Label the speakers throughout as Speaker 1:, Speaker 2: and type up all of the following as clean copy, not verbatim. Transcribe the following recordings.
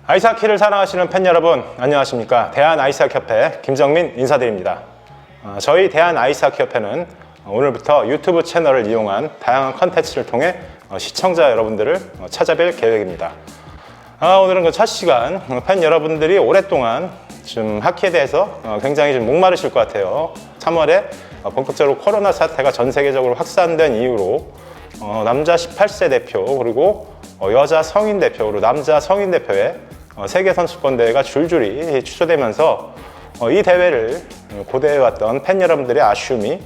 Speaker 1: 아이스하키를 사랑하시는 팬 여러분, 안녕하십니까. 대한아이스하키협회 김정민 인사드립니다. 저희 대한아이스하키협회는 오늘부터 유튜브 채널을 이용한 다양한 컨텐츠를 통해 시청자 여러분들을 찾아뵐 계획입니다. 오늘은 그 첫 시간, 팬 여러분들이 오랫동안 좀 하키에 대해서 굉장히 좀 목마르실 것 같아요. 3월에 본격적으로 코로나 사태가 전 세계적으로 확산된 이후로 남자 18세 대표 그리고 여자 성인 대표 그리고 남자 성인 대표의 세계선수권 대회가 줄줄이 취소되면서 이 대회를 고대해왔던 팬 여러분들의 아쉬움이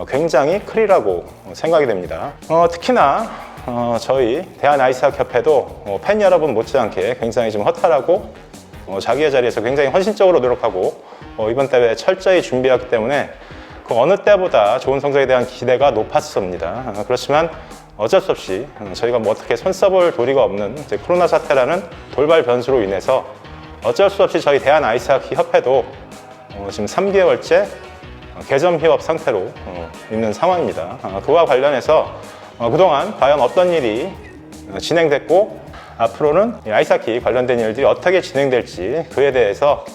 Speaker 1: 굉장히 크리라고 생각이 됩니다. 특히나 저희 대한아이스하키협회도 팬 여러분 못지않게 굉장히 좀 허탈하고 자기의 자리에서 굉장히 헌신적으로 노력하고 이번 대회에 철저히 준비했기 때문에 그 어느 때보다 좋은 성적에 대한 기대가 높았습니다. 그렇지만 어쩔 수 없이 저희가 뭐 어떻게 손 써볼 도리가 없는 코로나 사태라는 돌발 변수로 인해서 어쩔 수 없이 저희 대한아이스하키협회도 지금 3개월째 개점 휴업 상태로 있는 상황입니다. 그와 관련해서 그동안 과연 어떤 일이 진행됐고 앞으로는 아이스하키 관련된 일들이 어떻게 진행될지 그에 대해서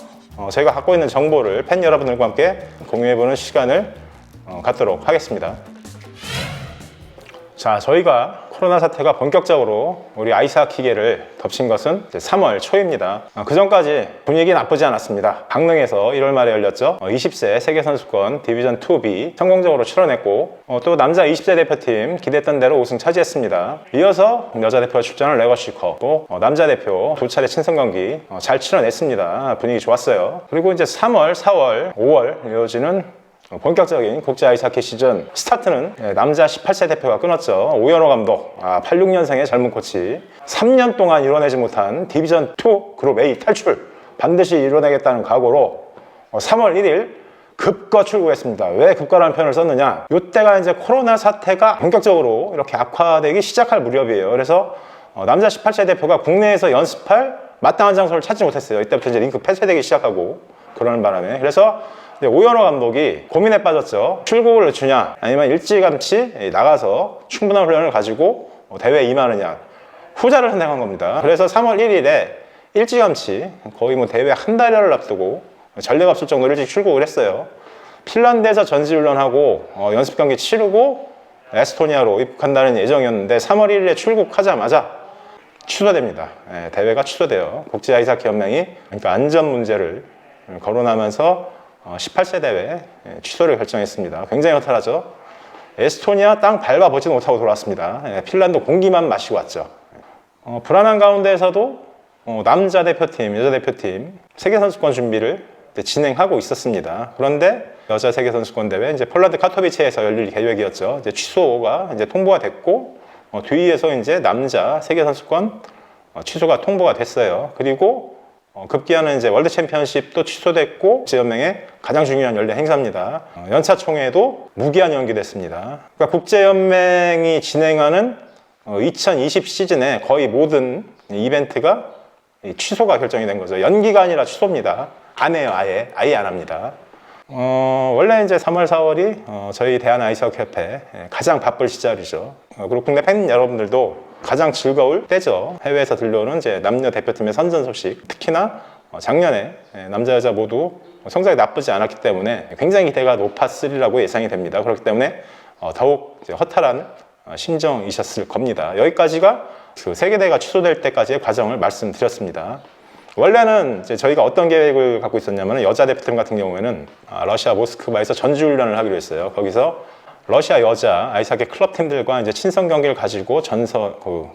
Speaker 1: 저희가 갖고 있는 정보를 팬 여러분들과 함께 공유해보는 시간을 갖도록 하겠습니다. 자, 저희가 코로나 사태가 본격적으로 우리 아이스하키계를 덮친 것은 3월 초입니다. 그 전까지 분위기 나쁘지 않았습니다. 강릉에서 1월 말에 열렸죠. 20세 세계선수권 디비전 2B 성공적으로 치러냈고 또 남자 20세 대표팀 기대했던 대로 우승 차지했습니다. 이어서 여자 대표가 출전한 레거시컵 또 남자 대표 두 차례 친선 경기 잘 치러냈습니다. 분위기 좋았어요. 그리고 이제 3월, 4월, 5월 이어지는 본격적인 국제 아이스하키 시즌 스타트는 남자 18세 대표가 끊었죠. 오연호 감독, 86년생의 젊은 코치 3년 동안 이뤄내지 못한 디비전 2 그룹 A 탈출 반드시 이뤄내겠다는 각오로 3월 1일 급거 출국했습니다. 왜 급거라는 표현을 썼느냐, 이때가 이제 코로나 사태가 본격적으로 이렇게 악화되기 시작할 무렵이에요. 그래서 남자 18세 대표가 국내에서 연습할 마땅한 장소를 찾지 못했어요. 이때부터 이제 링크 폐쇄되기 시작하고 그러는 바람에. 그래서 오연호 감독이 고민에 빠졌죠. 출국을 늦추냐 아니면 일찌감치 나가서 충분한 훈련을 가지고 대회에 임하느냐, 후자를 선택한 겁니다. 그래서 3월 1일에 일찌감치 거의 뭐 대회 한 달여를 앞두고 전례가 없을 정도로 일찍 출국을 했어요. 핀란드에서 전지훈련하고 연습 경기 치르고 에스토니아로 입국한다는 예정이었는데 3월 1일에 출국하자마자 취소됩니다. 대회가 취소돼요. 국제 아이스하키 연맹이 그러니까 안전 문제를 거론하면서 18세 대회 취소를 결정했습니다. 굉장히 허탈하죠. 에스토니아 땅 밟아보지도 못하고 돌아왔습니다. 핀란드 공기만 마시고 왔죠. 불안한 가운데에서도 남자 대표팀, 여자 대표팀 세계선수권 준비를 진행하고 있었습니다. 그런데 여자 세계선수권 대회 이제 폴란드 카토비체에서 열릴 계획이었죠. 이제 취소가 이제 통보가 됐고 뒤에서 이제 남자 세계선수권 취소가 통보가 됐어요. 그리고 급기야는 이제 월드 챔피언십도 취소됐고 국제연맹의 가장 중요한 연례 행사입니다. 연차 총회도 무기한 연기됐습니다. 그러니까 국제연맹이 진행하는 2020 시즌에 거의 모든 이벤트가 취소가 결정이 된 거죠. 연기가 아니라 취소입니다. 안 해요, 아예 안 합니다. 원래 이제 3월, 4월이 저희 대한아이스하키협회 가장 바쁠 시절이죠. 그리고 국내 팬 여러분들도 가장 즐거울 때죠. 해외에서 들려오는 이제 남녀 대표팀의 선전 소식, 특히나 작년에 남자 여자 모두 성적이 나쁘지 않았기 때문에 굉장히 기대가 높았으리라고 예상이 됩니다. 그렇기 때문에 더욱 이제 허탈한 심정이셨을 겁니다. 여기까지가 그 세계대회가 취소될 때까지의 과정을 말씀드렸습니다. 원래는 이제 저희가 어떤 계획을 갖고 있었냐면 여자 대표팀 같은 경우에는 러시아 모스크바에서 전지훈련을 하기로 했어요. 거기서 러시아 여자 아이스하키 클럽 팀들과 이제 친선 경기를 가지고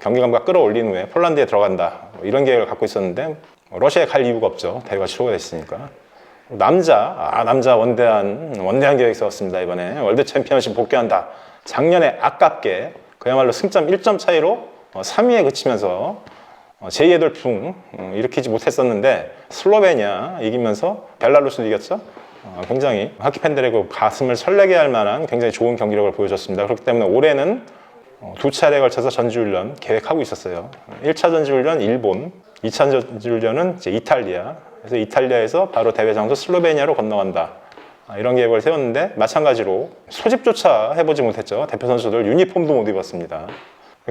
Speaker 1: 경기 감각 끌어올린 후에 폴란드에 들어간다, 이런 계획을 갖고 있었는데 러시아에 갈 이유가 없죠. 대회가 취소가 됐으니까. 남자 원대한 계획이 있었습니다. 이번에 월드 챔피언십 복귀한다. 작년에 아깝게 그야말로 승점 1점 차이로 3위에 그치면서 제2의 돌풍 일으키지 못했었는데 슬로베니아 이기면서 벨라루스도 이겼죠. 굉장히 하키 팬들의 그 가슴을 설레게 할 만한 굉장히 좋은 경기력을 보여줬습니다. 그렇기 때문에 올해는 두 차례에 걸쳐서 전지훈련 계획하고 있었어요. 1차 전지훈련 일본, 2차 전지훈련은 이제 이탈리아. 그래서 이탈리아에서 바로 대회 장소 슬로베니아로 건너간다. 이런 계획을 세웠는데 마찬가지로 소집조차 해보지 못했죠. 대표 선수들 유니폼도 못 입었습니다.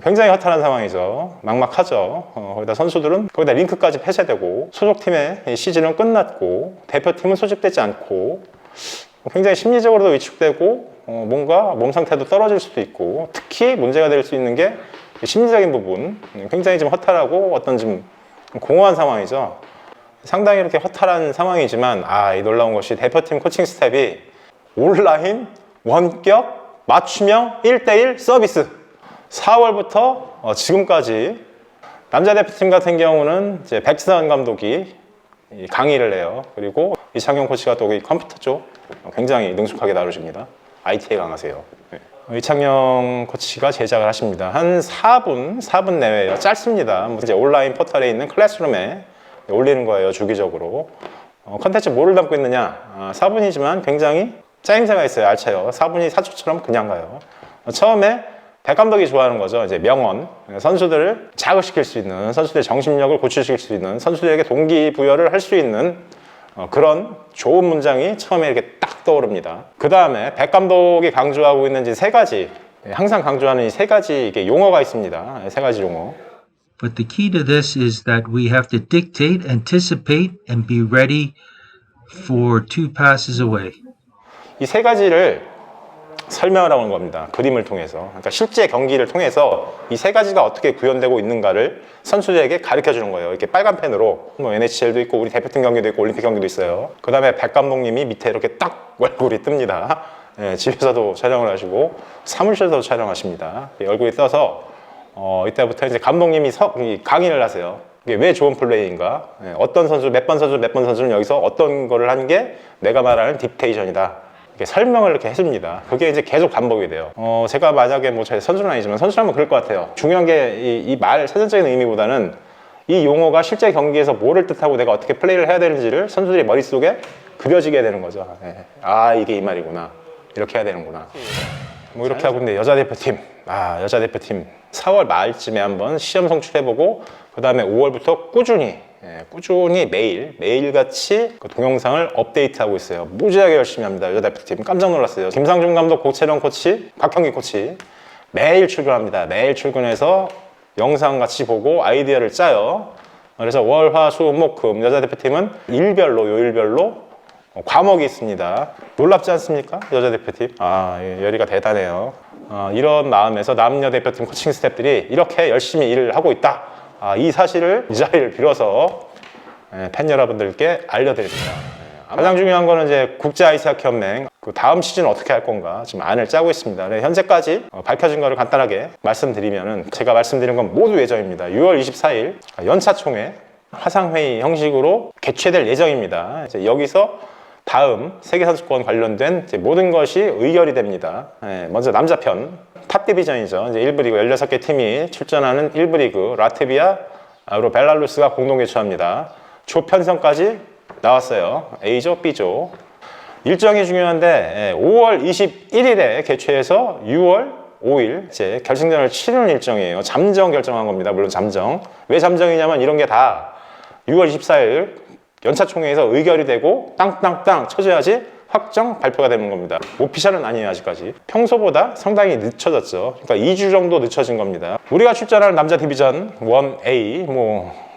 Speaker 1: 굉장히 허탈한 상황이죠. 막막하죠. 거기다 선수들은 거기다 링크까지 폐쇄되고 소속팀의 시즌은 끝났고 대표팀은 소집되지 않고 굉장히 심리적으로도 위축되고 뭔가 몸 상태도 떨어질 수도 있고 특히 문제가 될 수 있는 게 심리적인 부분 굉장히 좀 허탈하고 어떤 좀 공허한 상황이죠. 상당히 이렇게 허탈한 상황이지만 이 놀라운 것이 대표팀 코칭 스텝이 온라인 원격 맞춤형 1대1 서비스 4월부터 지금까지 남자 대표팀 같은 경우는 이제 백승환 감독이 강의를 해요. 그리고 이창용 코치가 또 컴퓨터 쪽 굉장히 능숙하게 다루십니다. IT에 강하세요. 이창용 코치가 제작을 하십니다. 한 4분 내외예요. 짧습니다. 이제 온라인 포털에 있는 클래스룸에 올리는 거예요. 주기적으로. 컨텐츠 뭐를 담고 있느냐? 4분이지만 굉장히 짜임새가 있어요. 알차요. 4분이 4초처럼 그냥 가요. 처음에 백 감독이 좋아하는 거죠. 이제 명언. 선수들을 자극시킬 수 있는, 선수들의 정신력을 고취시킬 수 있는, 선수들에게 동기부여를 할 수 있는 그런 좋은 문장이 처음에 이렇게 딱 떠오릅니다. 그 다음에 백 감독이 강조하고 있는 이제 세 가지, 항상 강조하는 이 세 가지 이게 용어가 있습니다. 세 가지 용어.
Speaker 2: But the key to this is that we have to dictate, anticipate, and be ready for 2 passes away.
Speaker 1: 이 세 가지를 설명을 하는 겁니다. 그림을 통해서. 그러니까 실제 경기를 통해서 이 세 가지가 어떻게 구현되고 있는가를 선수들에게 가르쳐 주는 거예요. 이렇게 빨간 펜으로 뭐 NHL도 있고 우리 대표팀 경기도 있고 올림픽 경기도 있어요. 그 다음에 백 감독님이 밑에 이렇게 딱 얼굴이 뜹니다. 집에서도 촬영을 하시고 사무실에서도 촬영하십니다. 얼굴이 떠서 이때부터 이제 감독님이 강의를 하세요. 이게 왜 좋은 플레이인가? 어떤 선수, 몇 번 선수는 여기서 어떤 거를 한 게 내가 말하는 딕테이션이다. 이렇게 설명을 이렇게 해줍니다. 그게 이제 계속 반복이 돼요. 제가 만약에 뭐 제 선수는 아니지만 선수라면 그럴 것 같아요. 중요한 게 이 말 사전적인 의미보다는 이 용어가 실제 경기에서 뭐를 뜻하고 내가 어떻게 플레이를 해야 되는지를 선수들이 머릿속에 그려지게 되는 거죠. 이게 이 말이구나. 이렇게 해야 되는구나. 뭐 이렇게 하고 있는데 여자 대표팀 4월 말쯤에 한번 시험 성출해보고 그 다음에 5월부터 꾸준히 매일같이 그 동영상을 업데이트하고 있어요. 무지하게 열심히 합니다. 여자 대표팀 깜짝 놀랐어요. 김상중 감독, 고채령 코치, 박형기 코치 매일 출근합니다. 매일 출근해서 영상 같이 보고 아이디어를 짜요. 그래서 월, 화, 수, 목, 금 여자 대표팀은 요일별로 과목이 있습니다. 놀랍지 않습니까? 여자 대표팀. 열의가 대단해요. 이런 마음에서 남녀 대표팀 코칭 스태프들이 이렇게 열심히 일을 하고 있다. 이 사실을 이 자리를 빌어서 팬 여러분들께 알려드립니다. 가장 중요한 거는 이제 국제 아이스하키 연맹 그 다음 시즌 어떻게 할 건가 지금 안을 짜고 있습니다. 현재까지 밝혀진 거를 간단하게 말씀드리면은 제가 말씀드린 건 모두 예정입니다. 6월 24일 연차 총회 화상회의 형식으로 개최될 예정입니다. 이제 여기서 다음 세계선수권 관련된 모든 것이 의결이 됩니다. 먼저 남자편 탑 디비전이죠. 이제 1부 리그 16개 팀이 출전하는 1부 리그 라트비아, 벨라루스가 공동 개최합니다. 조 편성까지 나왔어요. A조, B조. 일정이 중요한데 5월 21일에 개최해서 6월 5일 이제 결승전을 치르는 일정이에요. 잠정 결정한 겁니다. 물론 잠정. 왜 잠정이냐면 이런 게 다 6월 24일 연차총회에서 의결이 되고 땅땅땅 쳐줘야지 확정 발표가 되는 겁니다. 오피셜은 아니에요. 아직까지. 평소보다 상당히 늦춰졌죠. 그러니까 2주 정도 늦춰진 겁니다. 우리가 출전하는 남자 디비전 1A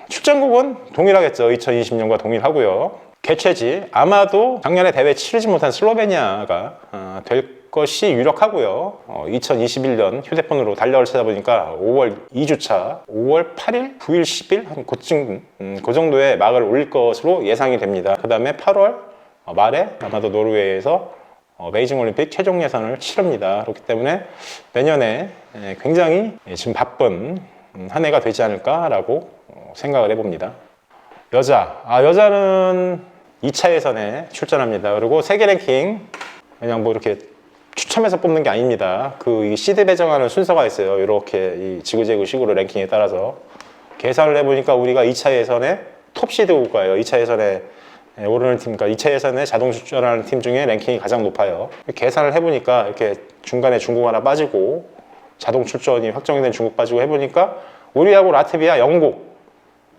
Speaker 1: 출전국은 동일하겠죠. 2020년과 동일하고요. 개최지 아마도 작년에 대회 치르지 못한 슬로베니아가 될 것이 유력하고요. 2021년 휴대폰으로 달력을 찾아보니까 5월 2주차 5월 8일, 9일, 10일 한 그쯤 그 정도의 막을 올릴 것으로 예상이 됩니다. 그 다음에 8월 말에 아마도 노르웨이에서 베이징 올림픽 최종 예선을 치릅니다. 그렇기 때문에 내년에 굉장히 지금 바쁜 한 해가 되지 않을까라고 생각을 해봅니다. 여자는 2차 예선에 출전합니다. 그리고 세계 랭킹 그냥 뭐 이렇게 추첨해서 뽑는 게 아닙니다. 그 시드 배정하는 순서가 있어요. 이렇게 이 지그재그 식으로 랭킹에 따라서 계산을 해보니까 우리가 2차 예선에 톱 시드 국가예요. 2차 예선에 오르는 팀, 그러니까 2차 예선에 자동 출전하는 팀 중에 랭킹이 가장 높아요. 계산을 해보니까 이렇게 중간에 중국 하나 빠지고 자동 출전이 확정이 된 중국 빠지고 해보니까 우리하고 라트비아, 영국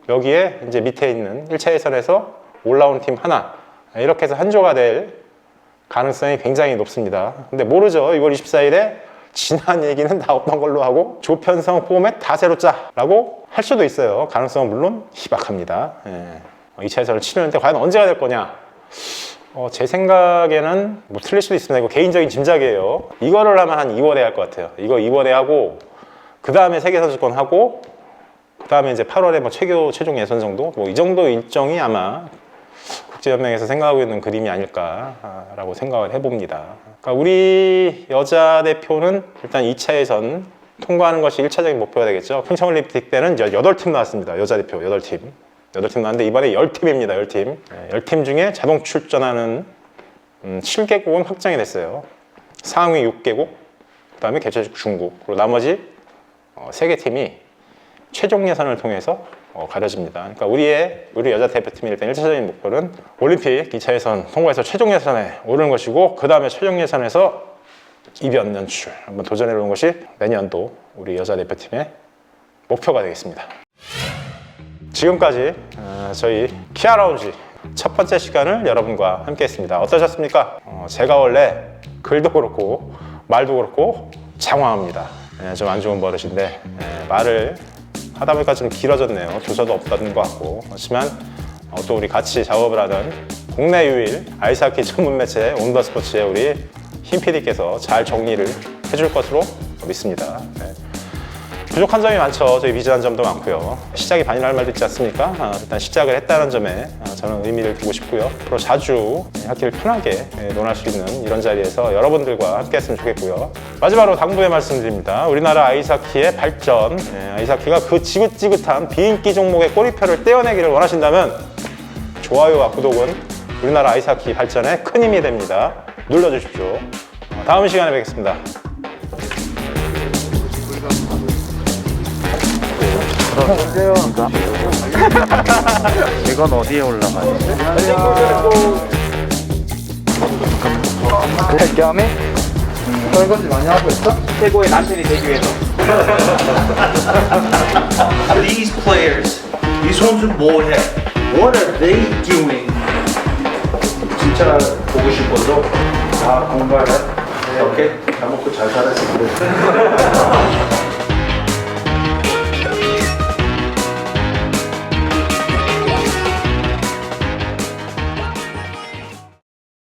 Speaker 1: 여기에 이제 밑에 있는 1차 예선에서 올라온 팀 하나 이렇게 해서 한 조가 될 가능성이 굉장히 높습니다. 근데 모르죠. 6월 24일에 지난 얘기는 다 없던 걸로 하고 조편성 포맷 다 새로 짜라고 할 수도 있어요. 가능성은 물론 희박합니다. 2차 예선을 치르는데 과연 언제가 될 거냐? 제 생각에는 뭐 틀릴 수도 있습니다. 이거 개인적인 짐작이에요. 이거를 하면 한 2월에 할 것 같아요. 이거 2월에 하고 그 다음에 세계선수권 하고 그 다음에 이제 8월에 뭐 최종 예선 정도? 뭐 이 정도 일정이 아마 국제연맹에서 생각하고 있는 그림이 아닐까라고 생각을 해봅니다. 그러니까 우리 여자 대표는 일단 2차 예선 통과하는 것이 1차적인 목표가 되겠죠. 평창올림픽 때는 8팀 나왔습니다. 여자 대표 8팀. 8팀 나왔는데 이번에 10팀입니다. 10팀. 10팀 중에 자동 출전하는 7개국은 확정이 됐어요. 상위 6개국, 그 다음에 개최국 중국, 그리고 나머지 3개 팀이 최종 예선을 통해서 가려집니다. 그러니까 우리 여자 대표팀이 일단 1차적인 목표는 올림픽 2차 예선 통과해서 최종 예선에 오르는 것이고 그 다음에 최종 예선에서 이변 연출 한번 도전해 보는 것이 내년도 우리 여자 대표팀의 목표가 되겠습니다. 지금까지 저희 키아 라운지 첫 번째 시간을 여러분과 함께 했습니다. 어떠셨습니까? 제가 원래 글도 그렇고 말도 그렇고 장황합니다. 좀 안 좋은 버릇인데 말을 하다 보니까 좀 길어졌네요. 조서도 없다는 것 같고. 하지만 또 우리 같이 작업을 하는 국내 유일 아이스하키 전문 매체 온더스포츠의 우리 힘 PD께서 잘 정리를 해줄 것으로 믿습니다. 부족한 점이 많죠. 저희 미진한 점도 많고요. 시작이 반이라는 말도 있지 않습니까? 일단 시작을 했다는 점에 저는 의미를 두고 싶고요. 앞으로 자주 하키를 편하게 논할 수 있는 이런 자리에서 여러분들과 함께 했으면 좋겠고요. 마지막으로 당부의 말씀드립니다. 우리나라 아이스하키의 발전, 아이스하키가 그 지긋지긋한 비인기 종목의 꼬리표를 떼어내기를 원하신다면 좋아요와 구독은 우리나라 아이스하키 발전에 큰 힘이 됩니다. 눌러주십시오. 다음 시간에 뵙겠습니다.
Speaker 3: 이건 어디에 올라가요? 그 겸에 설거지 많이 하고 있어?
Speaker 4: 최고의 남편이 되기 위해서. These players, 이 선수 뭐해? What are they doing? 진짜 보고 싶어서 다 공부하래. 오케이, 다 먹고 잘 살았습니다.